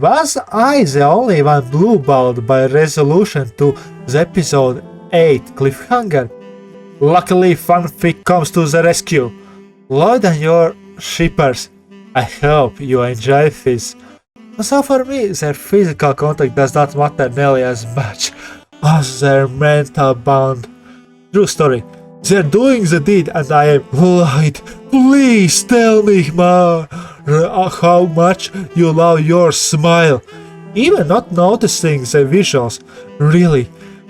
Was I the only one blueballed by resolution to the episode 8 cliffhanger? Luckily, fanfic comes to the rescue. Loid and your shippers, I hope you enjoy this. So for me, their physical contact does not matter nearly as much as their mental bond. True story. They're doing the deed and I am Loid. Please tell me more how much you love your smile. Even not noticing the visuals. Really,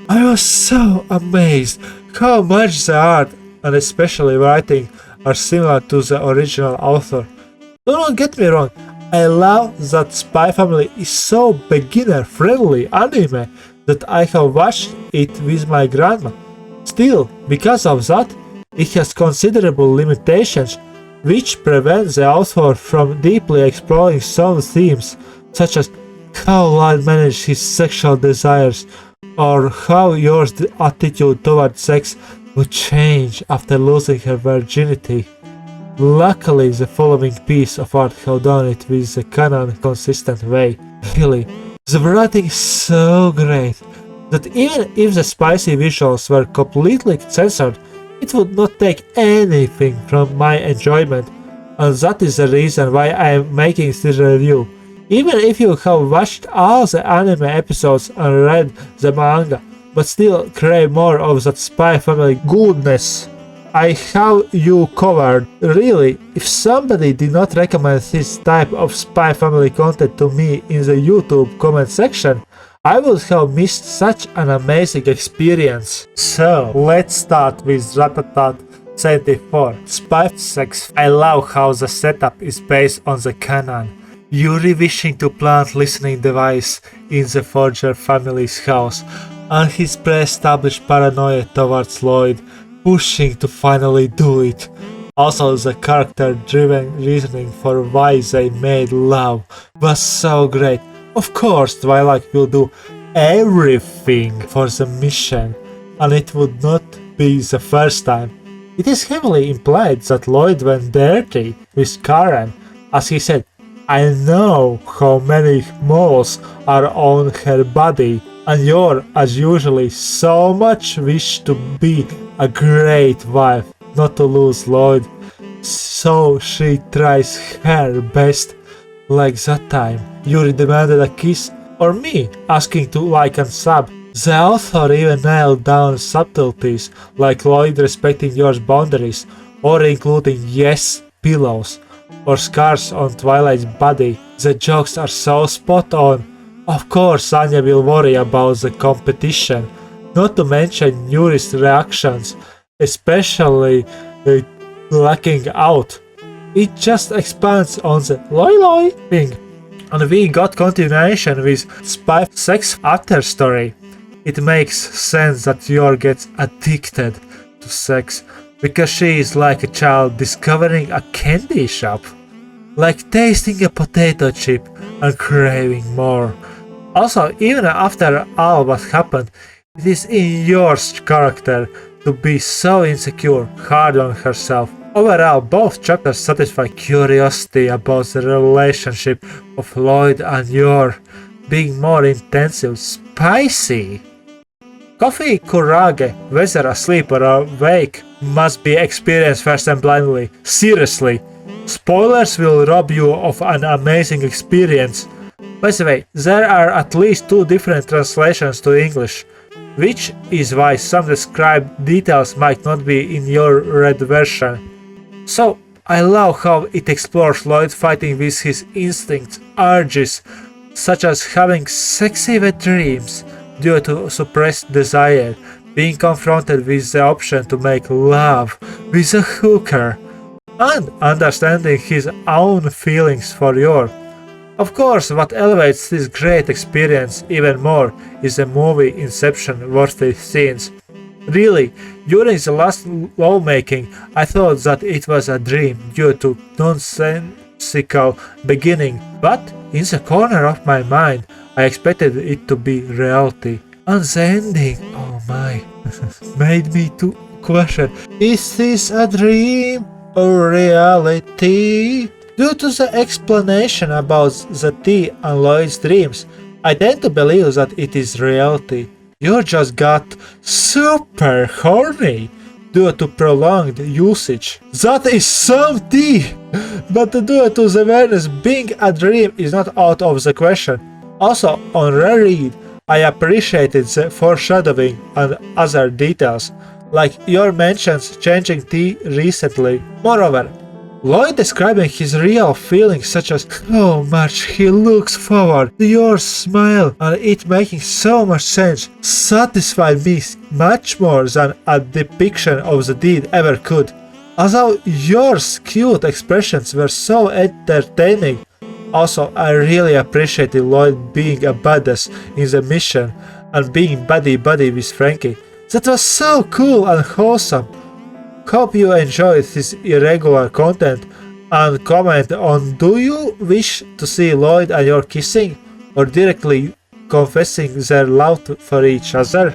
I was so amazed how much the art and especially writing are similar to the original author. Do not get me wrong, I love that Spy Family is so beginner-friendly anime that I have watched it with my grandma. Still, because of that, it has considerable limitations, which prevent the author from deeply exploring some themes, such as how Light managed his sexual desires, or how your attitude toward sex would change after losing her virginity. Luckily, the following piece of art have done it with a canon consistent way. Really, the writing is so great that even if the spicy visuals were completely censored, it would not take anything from my enjoyment, and that is the reason why I am making this review. Even if you have watched all the anime episodes and read the manga, but still crave more of that Spy Family goodness, I have you covered. Really, if somebody did not recommend this type of Spy Family content to me in the YouTube comment section, I would have missed such an amazing experience. So, let's start with Ratatat 74, Spy Sex. I love how the setup is based on the canon. Yuri wishing to plant listening device in the Forger family's house, and his pre-established paranoia towards Loid, pushing to finally do it. Also, the character-driven reasoning for why they made love was so great. Of course, Twilight will do everything for the mission, and it would not be the first time. It is heavily implied that Loid went dirty with Karen, as he said, I know how many moles are on her body, and you're, as usually, so much wish to be a great wife, not to lose Loid, so she tries her best. Like that time, Yuri demanded a kiss, or me asking to like and sub. The author even nailed down subtleties, like Loid respecting your boundaries, or including yes, pillows, or scars on Twilight's body. The jokes are so spot on. Of course, Anya will worry about the competition, not to mention Yuri's reactions, especially lacking out. It just expands on the loi loi thing. And we got continuation with Spy Sex after story. It makes sense that Yor gets addicted to sex, because she is like a child discovering a candy shop, like tasting a potato chip and craving more. Also, even after all what happened, it is in Yor's character to be so insecure, hard on herself. Overall, both chapters satisfy curiosity about the relationship of Loid and Yor, being more intensive, spicy. Coffee Kurage, whether asleep or awake, must be experienced first and blindly. Seriously, spoilers will rob you of an amazing experience. By the way, there are at least 2 different translations to English, which is why some described details might not be in your read version. So, I love how it explores Loid fighting with his instincts, urges, such as having sexy wet dreams due to suppressed desire, being confronted with the option to make love with a hooker, and understanding his own feelings for Yor. Of course, what elevates this great experience even more is the movie Inception worthy scenes. Really, during the last lawmaking, I thought that it was a dream due to nonsensical beginning, but in the corner of my mind, I expected it to be reality. And the ending, oh my, made me to question, is this a dream or reality? Due to the explanation about the tea and Loid's dreams, I tend to believe that it is reality. You just got super horny due to prolonged usage. That is some tea! But due to the awareness being a dream is not out of the question. Also, on reread, I appreciated the foreshadowing and other details, like your mentions changing tea recently. Moreover, Loid describing his real feelings such as how much he looks forward to your smile and it making so much sense satisfied me much more than a depiction of the deed ever could. Although your cute expressions were so entertaining, also I really appreciated Loid being a badass in the mission and being buddy-buddy with Frankie. That was so cool and wholesome. Hope you enjoyed this irregular content and comment on do you wish to see Loid and your kissing or directly confessing their love for each other?